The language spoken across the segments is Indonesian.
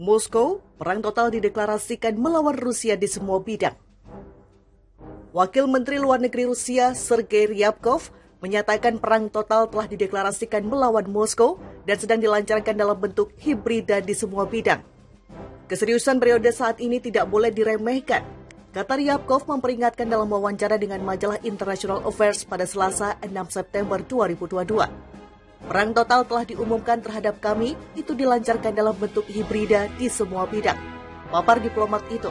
Moskow, perang total dideklarasikan melawan Rusia di semua bidang. Wakil Menteri Luar Negeri Rusia, Sergei Ryabkov, menyatakan perang total telah dideklarasikan melawan Moskow dan sedang dilancarkan dalam bentuk hibrida di semua bidang. Keseriusan periode saat ini tidak boleh diremehkan, kata Ryabkov memperingatkan dalam wawancara dengan majalah International Affairs pada Selasa 6 September 2022. Perang total telah diumumkan terhadap kami, itu dilancarkan dalam bentuk hibrida di semua bidang, papar diplomat itu.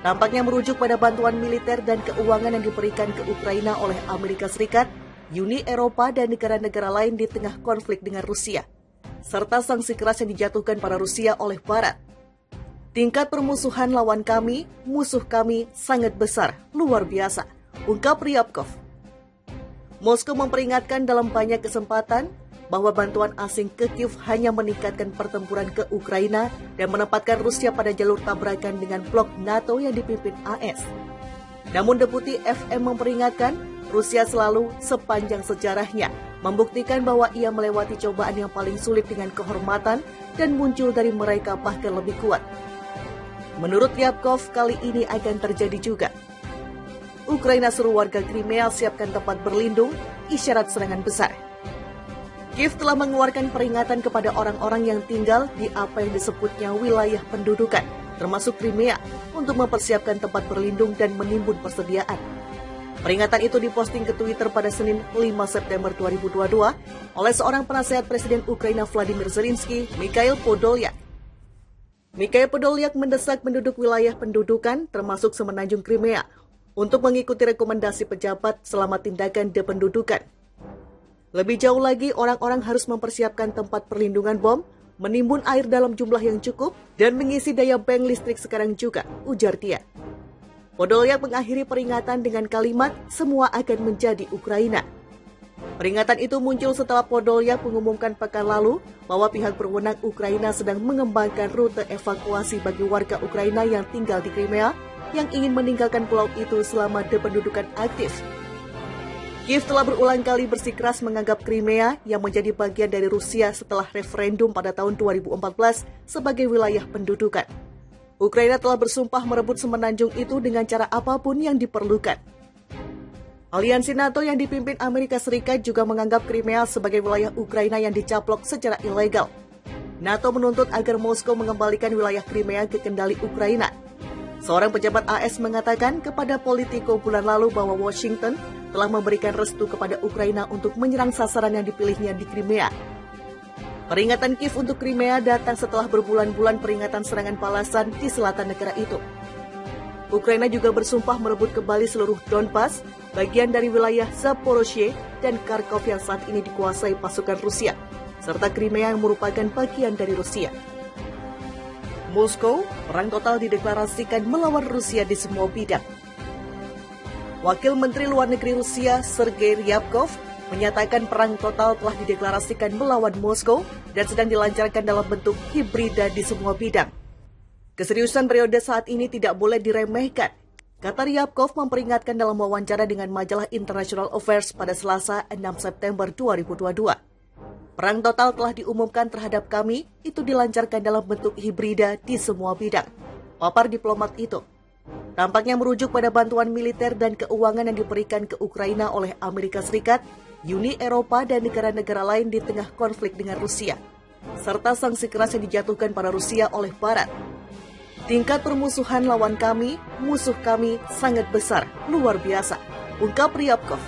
Nampaknya merujuk pada bantuan militer dan keuangan yang diberikan ke Ukraina oleh Amerika Serikat, Uni Eropa dan negara-negara lain di tengah konflik dengan Rusia, serta sanksi keras yang dijatuhkan pada Rusia oleh Barat. Tingkat permusuhan lawan kami, musuh kami sangat besar, luar biasa, ungkap Ryabkov. Moskow memperingatkan dalam banyak kesempatan bahwa bantuan asing ke Kiev hanya meningkatkan pertempuran ke Ukraina dan menempatkan Rusia pada jalur tabrakan dengan blok NATO yang dipimpin AS. Namun Deputi FM memperingatkan, Rusia selalu sepanjang sejarahnya membuktikan bahwa ia melewati cobaan yang paling sulit dengan kehormatan dan muncul dari mereka bahkan lebih kuat. Menurut Ryabkov, kali ini akan terjadi juga. Ukraina suruh warga Crimea siapkan tempat berlindung, isyarat serangan besar. Kiev telah mengeluarkan peringatan kepada orang-orang yang tinggal di apa yang disebutnya wilayah pendudukan, termasuk Crimea, untuk mempersiapkan tempat berlindung dan menimbun persediaan. Peringatan itu diposting ke Twitter pada Senin 5 September 2022 oleh seorang penasehat Presiden Ukraina Vladimir Zelensky, Mikhail Podolyak. Mikhail Podolyak mendesak penduduk wilayah pendudukan, termasuk semenanjung Crimea, untuk mengikuti rekomendasi pejabat selama tindakan dependudukan. Lebih jauh lagi, orang-orang harus mempersiapkan tempat perlindungan bom, menimbun air dalam jumlah yang cukup, dan mengisi daya bank listrik sekarang juga, ujar dia. Podolyak mengakhiri peringatan dengan kalimat, semua akan menjadi Ukraina. Peringatan itu muncul setelah Podolyak mengumumkan pekan lalu bahwa pihak berwenang Ukraina sedang mengembangkan rute evakuasi bagi warga Ukraina yang tinggal di Crimea yang ingin meninggalkan pulau itu selama dependudukan aktif. Kiev telah berulang kali bersikeras menganggap Crimea yang menjadi bagian dari Rusia setelah referendum pada tahun 2014 sebagai wilayah pendudukan. Ukraina telah bersumpah merebut semenanjung itu dengan cara apapun yang diperlukan. Aliansi NATO yang dipimpin Amerika Serikat juga menganggap Crimea sebagai wilayah Ukraina yang dicaplok secara ilegal. NATO menuntut agar Moskow mengembalikan wilayah Crimea ke kendali Ukraina. Seorang pejabat AS mengatakan kepada Politico bulan lalu bahwa Washington telah memberikan restu kepada Ukraina untuk menyerang sasaran yang dipilihnya di Crimea. Peringatan Kiev untuk Crimea datang setelah berbulan-bulan peringatan serangan balasan di selatan negara itu. Ukraina juga bersumpah merebut kembali seluruh Donbas, bagian dari wilayah Zaporozhye dan Kharkov yang saat ini dikuasai pasukan Rusia, serta Crimea yang merupakan bagian dari Rusia. Moskow, perang total dideklarasikan melawan Rusia di semua bidang. Wakil Menteri Luar Negeri Rusia, Sergei Ryabkov, menyatakan perang total telah dideklarasikan melawan Moskow dan sedang dilancarkan dalam bentuk hibrida di semua bidang. Keseriusan periode saat ini tidak boleh diremehkan, kata Ryabkov memperingatkan dalam wawancara dengan majalah International Affairs pada Selasa 6 September 2022. Perang total telah diumumkan terhadap kami, itu dilancarkan dalam bentuk hibrida di semua bidang, papar diplomat itu. Nampaknya merujuk pada bantuan militer dan keuangan yang diberikan ke Ukraina oleh Amerika Serikat, Uni Eropa dan negara-negara lain di tengah konflik dengan Rusia, serta sanksi keras yang dijatuhkan pada Rusia oleh Barat. Tingkat permusuhan lawan kami, musuh kami sangat besar, luar biasa, ungkap Ryabkov.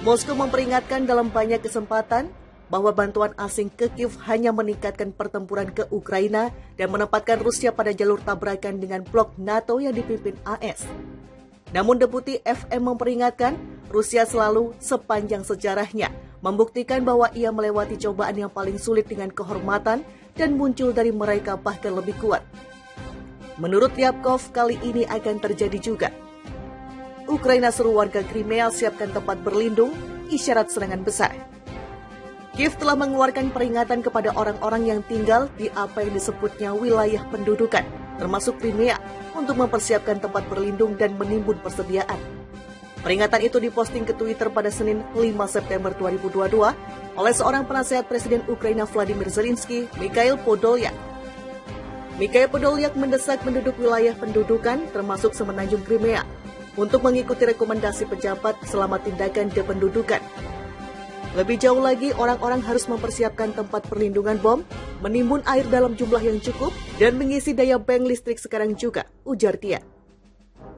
Moskow memperingatkan dalam banyak kesempatan bahwa bantuan asing ke Kiev hanya meningkatkan pertempuran ke Ukraina dan menempatkan Rusia pada jalur tabrakan dengan blok NATO yang dipimpin AS. Namun Deputi FM memperingatkan, Rusia selalu sepanjang sejarahnya membuktikan bahwa ia melewati cobaan yang paling sulit dengan kehormatan dan muncul dari mereka bahkan lebih kuat. Menurut Ryabkov, kali ini akan terjadi juga. Ukraina suruh warga Crimea siapkan tempat berlindung, isyarat serangan besar. Kiev telah mengeluarkan peringatan kepada orang-orang yang tinggal di apa yang disebutnya wilayah pendudukan, termasuk Crimea, untuk mempersiapkan tempat berlindung dan menimbun persediaan. Peringatan itu diposting ke Twitter pada Senin 5 September 2022 oleh seorang penasehat Presiden Ukraina Vladimir Zelensky, Mikhail Podolyak. Mikhail Podolyak mendesak penduduk wilayah pendudukan termasuk semenanjung Crimea untuk mengikuti rekomendasi pejabat selama tindakan dependudukan. Lebih jauh lagi, orang-orang harus mempersiapkan tempat perlindungan bom, menimbun air dalam jumlah yang cukup, dan mengisi daya bank listrik sekarang juga, ujar dia.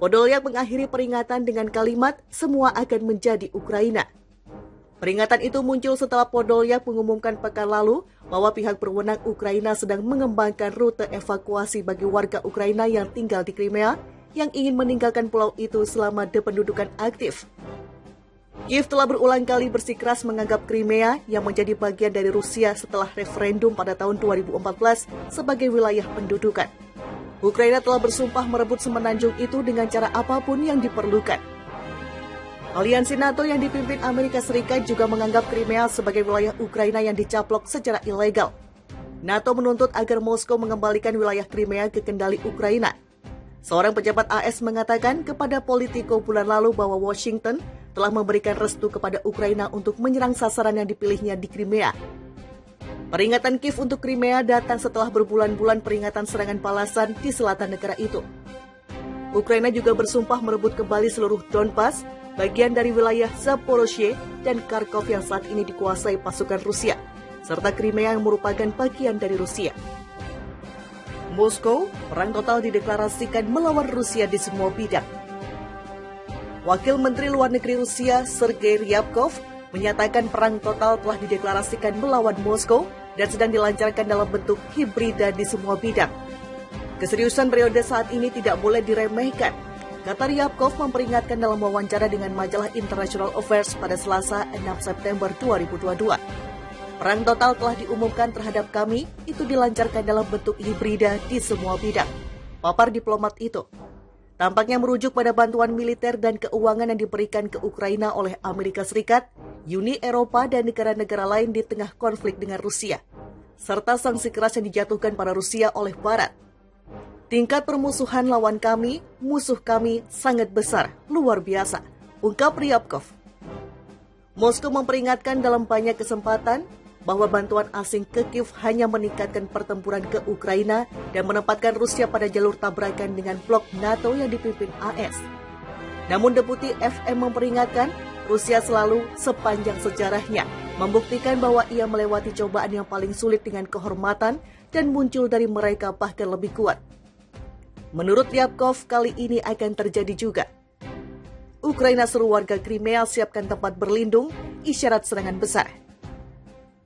Podolyak mengakhiri peringatan dengan kalimat, semua akan menjadi Ukraina. Peringatan itu muncul setelah Podolyak mengumumkan pekan lalu bahwa pihak berwenang Ukraina sedang mengembangkan rute evakuasi bagi warga Ukraina yang tinggal di Crimea yang ingin meninggalkan pulau itu selama dependudukan aktif. Kiev telah berulang kali bersikeras menganggap Crimea yang menjadi bagian dari Rusia setelah referendum pada tahun 2014 sebagai wilayah pendudukan. Ukraina telah bersumpah merebut semenanjung itu dengan cara apapun yang diperlukan. Aliansi NATO yang dipimpin Amerika Serikat juga menganggap Crimea sebagai wilayah Ukraina yang dicaplok secara ilegal. NATO menuntut agar Moskow mengembalikan wilayah Crimea ke kendali Ukraina. Seorang pejabat AS mengatakan kepada Politico bulan lalu bahwa Washington telah memberikan restu kepada Ukraina untuk menyerang sasaran yang dipilihnya di Crimea. Peringatan Kiev untuk Crimea datang setelah berbulan-bulan peringatan serangan balasan di selatan negara itu. Ukraina juga bersumpah merebut kembali seluruh Donbas, bagian dari wilayah Zaporozhye dan Kharkov yang saat ini dikuasai pasukan Rusia, serta Crimea yang merupakan bagian dari Rusia. Moskow, perang total dideklarasikan melawan Rusia di semua bidang. Wakil Menteri Luar Negeri Rusia, Sergei Ryabkov, menyatakan perang total telah dideklarasikan melawan Moskow dan sedang dilancarkan dalam bentuk hibrida di semua bidang. Keseriusan periode saat ini tidak boleh diremehkan, kata Ryabkov memperingatkan dalam wawancara dengan majalah International Affairs pada Selasa 6 September 2022. Perang total telah diumumkan terhadap kami, itu dilancarkan dalam bentuk hibrida di semua bidang, papar diplomat itu. Tampaknya merujuk pada bantuan militer dan keuangan yang diberikan ke Ukraina oleh Amerika Serikat, Uni Eropa, dan negara-negara lain di tengah konflik dengan Rusia, serta sanksi keras yang dijatuhkan pada Rusia oleh Barat. Tingkat permusuhan lawan kami, musuh kami sangat besar, luar biasa, ungkap Ryabkov. Moskow memperingatkan dalam banyak kesempatan bahwa bantuan asing ke Kiev hanya meningkatkan pertempuran ke Ukraina dan menempatkan Rusia pada jalur tabrakan dengan blok NATO yang dipimpin AS. Namun Deputi FM memperingatkan, Rusia selalu sepanjang sejarahnya membuktikan bahwa ia melewati cobaan yang paling sulit dengan kehormatan dan muncul dari mereka bahkan lebih kuat. Menurut Ryabkov, kali ini akan terjadi juga. Ukraina seru warga Crimea siapkan tempat berlindung, isyarat serangan besar.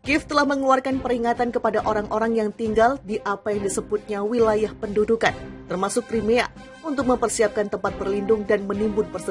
Kiev telah mengeluarkan peringatan kepada orang-orang yang tinggal di apa yang disebutnya wilayah pendudukan, termasuk Crimea, untuk mempersiapkan tempat berlindung dan menimbun persediaan